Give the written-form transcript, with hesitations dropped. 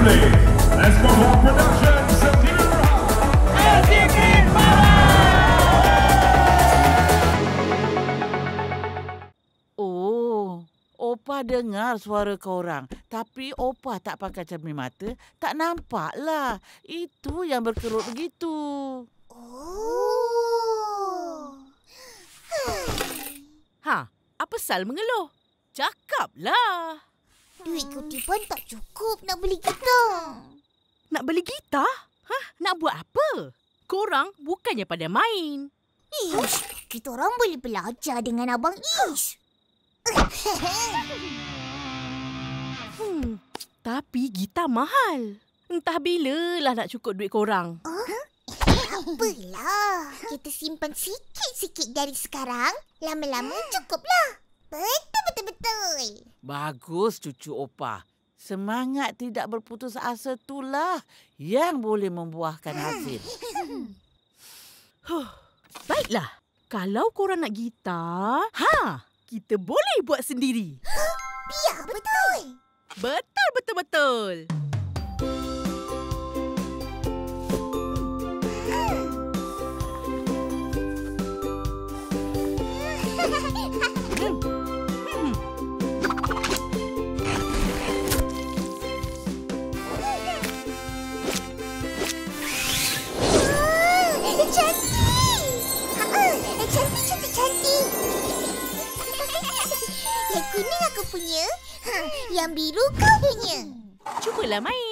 family. Let's go for production. Oh, Opa dengar suara korang. Tapi Opa tak pakai cermin mata, tak nampaklah. Itu yang berkerut begitu. Oh. Ha, apa sal mengeluh? Cakaplah. Duit kutipan tak cukup nak beli gitar. Nak beli gitar? Nak buat apa? Korang bukannya pada main. Ish, kita orang boleh belajar dengan Abang Ish. Tapi gitar mahal. Entah bilalah nak cukup duit korang. Apalah, kita simpan sikit-sikit dari sekarang. Lama-lama cukuplah. Betul. Bagus cucu Opa. Semangat tidak berputus asa itulah yang boleh membuahkan hasil. Baiklah. Kalau korang nak gitar, kita boleh buat sendiri. Biar betul. Betul. Cantik. Yang kuning aku punya. Yang biru kau punya. Cubalah main.